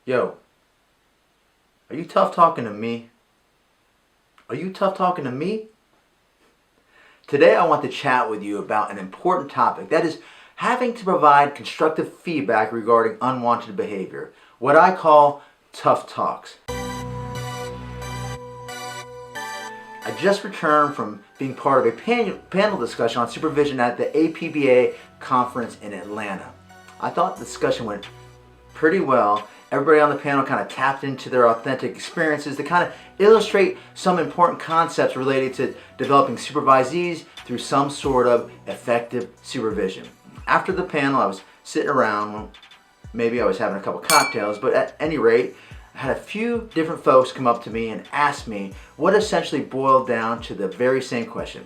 Yo, are you tough talking to me? Are you tough talking to me? Today I want to chat with you about an important topic, that is having to provide constructive feedback regarding unwanted behavior, what I call tough talks. I just returned from being part of a panel discussion on supervision at the APBA conference in Atlanta. I thought the discussion went pretty well. Everybody on the panel kind of tapped into their authentic experiences to kind of illustrate some important concepts related to developing supervisees through some sort of effective supervision. After the panel, I was sitting around, maybe I was having a couple cocktails, but at any rate, I had a few different folks come up to me and ask me what essentially boiled down to the very same question.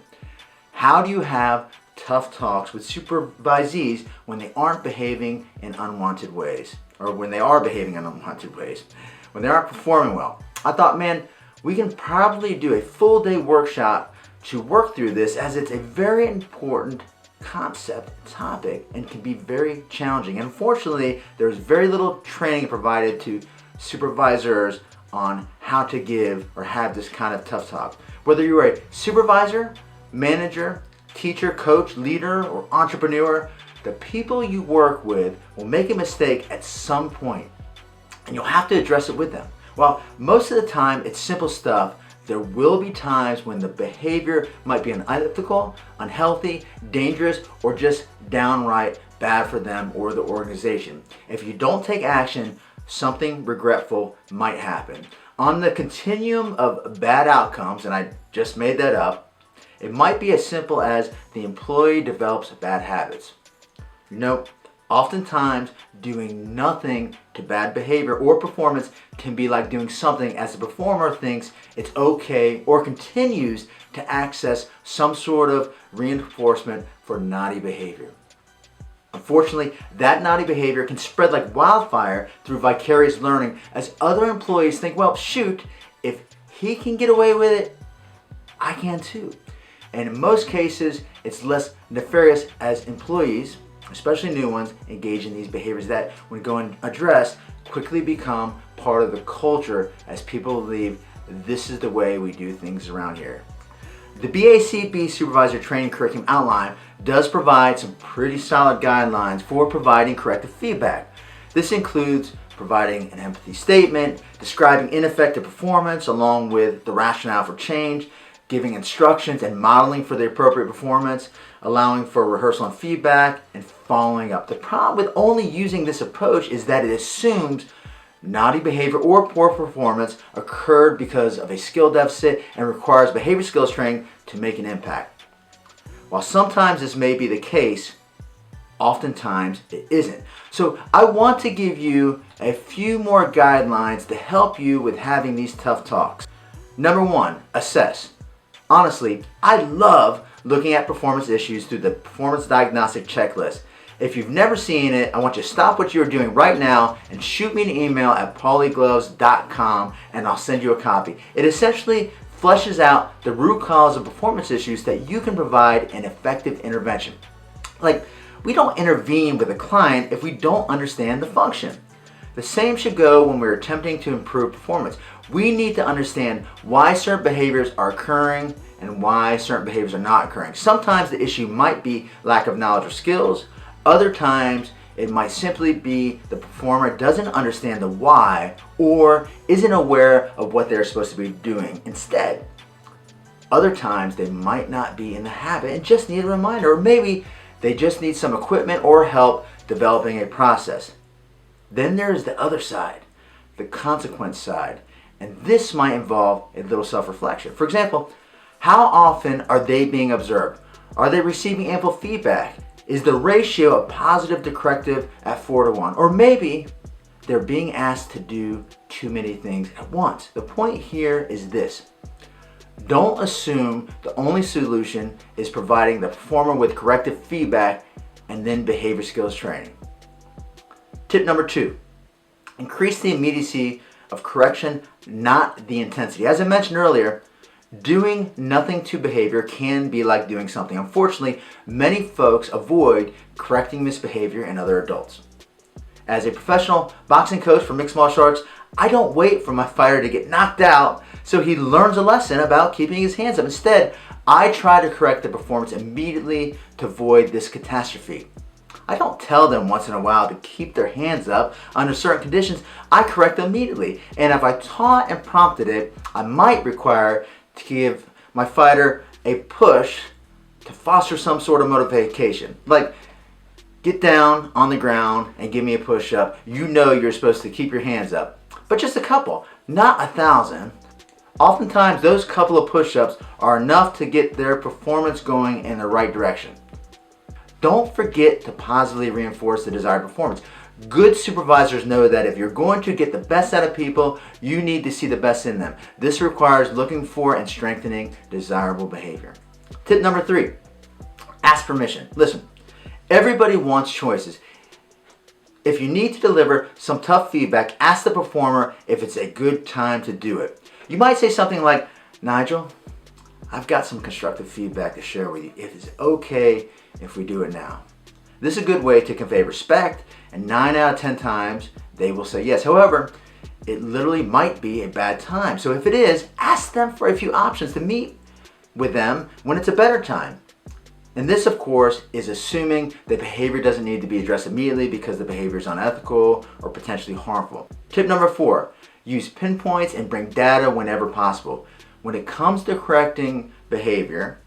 How do you have tough talks with supervisees when they aren't behaving in unwanted ways? Or when they are behaving in unwanted ways, when they aren't performing well? I thought, man, we can probably do a full day workshop to work through this, as it's a very important concept topic and can be very challenging. Unfortunately, there's very little training provided to supervisors on how to give or have this kind of tough talk. Whether you're a supervisor, manager, teacher, coach, leader, or entrepreneur, the people you work with will make a mistake at some point, and you'll have to address it with them. While most of the time it's simple stuff, there will be times when the behavior might be unethical, unhealthy, dangerous, or just downright bad for them or the organization. If you don't take action, something regretful might happen. On the continuum of bad outcomes, and I just made that up, it might be as simple as the employee develops bad habits. You know, oftentimes doing nothing to bad behavior or performance can be like doing something as the performer thinks it's okay or continues to access some sort of reinforcement for naughty behavior. Unfortunately, that naughty behavior can spread like wildfire through vicarious learning, as other employees think, well, shoot, if he can get away with it, I can too. And in most cases, it's less nefarious as employees, especially new ones, engage in these behaviors that, when going addressed, quickly become part of the culture as people believe this is the way we do things around here. The BACB Supervisor Training Curriculum Outline does provide some pretty solid guidelines for providing corrective feedback. This includes providing an empathy statement, describing ineffective performance along with the rationale for change, giving instructions and modeling for the appropriate performance, allowing for rehearsal and feedback, and following up. The problem with only using this approach is that it assumes naughty behavior or poor performance occurred because of a skill deficit and requires behavior skills training to make an impact. While sometimes this may be the case, oftentimes it isn't. So I want to give you a few more guidelines to help you with having these tough talks. Number one, assess. Honestly, I love looking at performance issues through the performance diagnostic checklist. If you've never seen it, I want you to stop what you're doing right now and shoot me an email at pauliegloves.com and I'll send you a copy. It essentially fleshes out the root cause of performance issues that you can provide an effective intervention. Like, we don't intervene with a client if we don't understand the function. The same should go when we're attempting to improve performance. We need to understand why certain behaviors are occurring and why certain behaviors are not occurring. Sometimes the issue might be lack of knowledge or skills. Other times it might simply be the performer doesn't understand the why or isn't aware of what they're supposed to be doing instead. Other times they might not be in the habit and just need a reminder, or maybe they just need some equipment or help developing a process. Then there's the other side, the consequence side, and this might involve a little self-reflection. For example, how often are they being observed? Are they receiving ample feedback? Is the ratio of positive to corrective at 4-to-1? Or maybe they're being asked to do too many things at once. The point here is this: don't assume the only solution is providing the performer with corrective feedback and then behavior skills training. Tip number 2, increase the immediacy of correction, not the intensity. As I mentioned earlier, doing nothing to behavior can be like doing something. Unfortunately, many folks avoid correcting misbehavior in other adults. As a professional boxing coach for mixed martial arts, I don't wait for my fighter to get knocked out so he learns a lesson about keeping his hands up. Instead, I try to correct the performance immediately to avoid this catastrophe. I don't tell them once in a while to keep their hands up under certain conditions. I correct them immediately. And if I taught and prompted it, I might require to give my fighter a push to foster some sort of motivation. Like, get down on the ground and give me a push-up. You know you're supposed to keep your hands up. But just a couple, not 1,000. Oftentimes, those couple of push-ups are enough to get their performance going in the right direction. Don't forget to positively reinforce the desired performance. Good supervisors know that if you're going to get the best out of people, you need to see the best in them. This requires looking for and strengthening desirable behavior. Tip number 3, ask permission. Listen, everybody wants choices. If you need to deliver some tough feedback, ask the performer if it's a good time to do it. You might say something like, Nigel, I've got some constructive feedback to share with you. If it's okay if we do it now. This is a good way to convey respect, and 9 out of 10 times they will say yes. However, it literally might be a bad time. So if it is, ask them for a few options to meet with them when it's a better time. And this, of course, is assuming the behavior doesn't need to be addressed immediately because the behavior is unethical or potentially harmful. Tip number 4, use pinpoints and bring data whenever possible. When it comes to correcting behavior,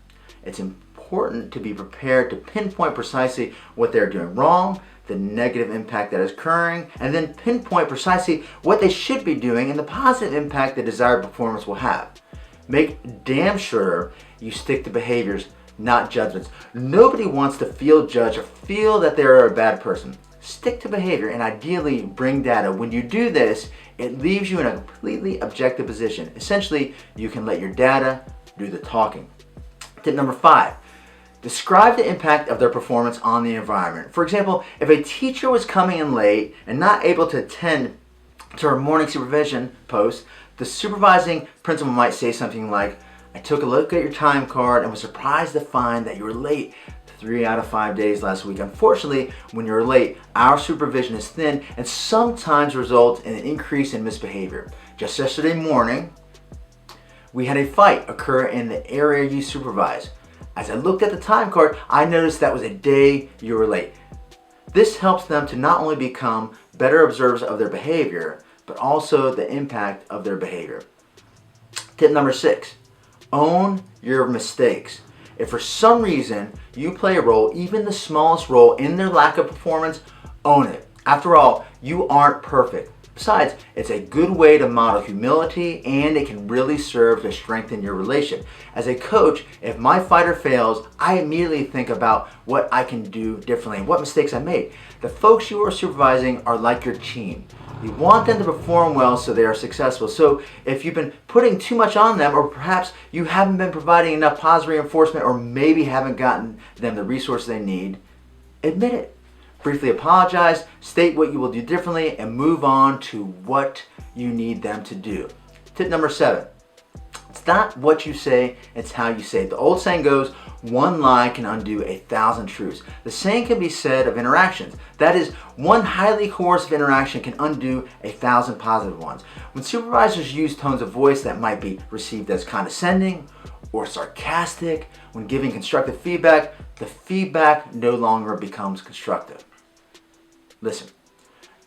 it's important to be prepared to pinpoint precisely what they're doing wrong, the negative impact that is occurring, and then pinpoint precisely what they should be doing and the positive impact the desired performance will have. Make damn sure you stick to behaviors, not judgments. Nobody wants to feel judged or feel that they're a bad person. Stick to behavior and ideally bring data. When you do this, it leaves you in a completely objective position. Essentially, you can let your data do the talking. Tip number 5, describe the impact of their performance on the environment. For example, if a teacher was coming in late and not able to attend to her morning supervision post, the supervising principal might say something like, I took a look at your time card and was surprised to find that you were late 3 out of 5 days last week. Unfortunately, when you're late, our supervision is thin and sometimes results in an increase in misbehavior. Just yesterday morning, we had a fight occur in the area you supervise. As I looked at the time card, I noticed that was a day you were late. This helps them to not only become better observers of their behavior, but also the impact of their behavior. Tip number 6, own your mistakes. If for some reason you play a role, even the smallest role, in their lack of performance, own it. After all, you aren't perfect. Besides, it's a good way to model humility and it can really serve to strengthen your relation. As a coach, if my fighter fails, I immediately think about what I can do differently and what mistakes I made. The folks you are supervising are like your team. You want them to perform well so they are successful. So if you've been putting too much on them, or perhaps you haven't been providing enough positive reinforcement, or maybe haven't gotten them the resources they need, admit it. Briefly apologize, state what you will do differently, and move on to what you need them to do. Tip number 7, it's not what you say, it's how you say it. The old saying goes, one lie can undo 1,000 truths. The same can be said of interactions. That is, one highly coercive interaction can undo 1,000 positive ones. When supervisors use tones of voice that might be received as condescending or sarcastic when giving constructive feedback, the feedback no longer becomes constructive. Listen,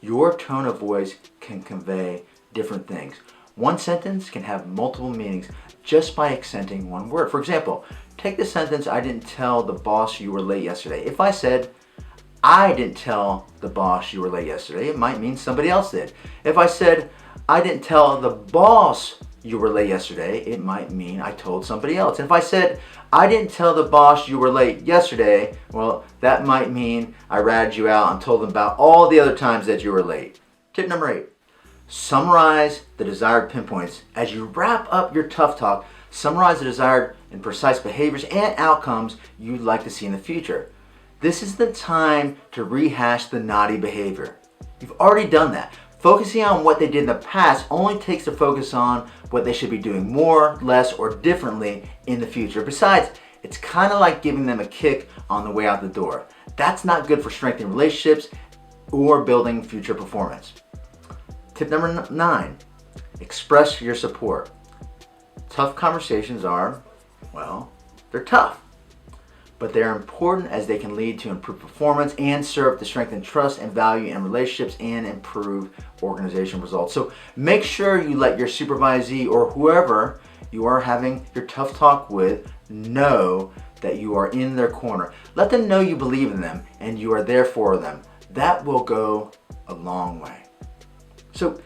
your tone of voice can convey different things. One sentence can have multiple meanings just by accenting one word. For example, take the sentence, I didn't tell the boss you were late yesterday. If I said, I didn't tell the boss you were late yesterday, it might mean somebody else did. If I said, I didn't tell the boss you were late yesterday, it might mean I told somebody else. And if I said, I didn't tell the boss you were late yesterday, well, that might mean I ratted you out and told them about all the other times that you were late. Tip number 8, summarize the desired pinpoints. As you wrap up your tough talk, summarize the desired and precise behaviors and outcomes you'd like to see in the future. This is the time to rehash the naughty behavior. You've already done that. Focusing on what they did in the past only takes the focus on what they should be doing more, less, or differently in the future. Besides, it's kind of like giving them a kick on the way out the door. That's not good for strengthening relationships, or building future performance. Tip number 9, express your support. Tough conversations are, well, they're tough, but they're important as they can lead to improved performance and serve to strengthen trust and value in relationships and improve organization results. So make sure you let your supervisee or whoever you are having your tough talk with know that you are in their corner. Let them know you believe in them and you are there for them. That will go a long way. So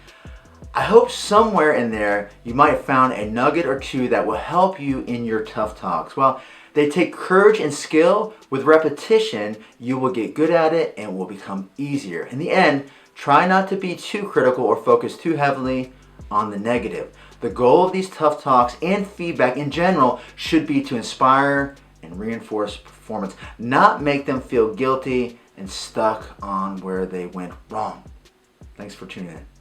I hope somewhere in there you might have found a nugget or two that will help you in your tough talks. Well, they take courage and skill. With repetition, you will get good at it and it will become easier. In the end, try not to be too critical or focus too heavily on the negative. The goal of these tough talks and feedback in general should be to inspire and reinforce performance, not make them feel guilty and stuck on where they went wrong. Thanks for tuning in.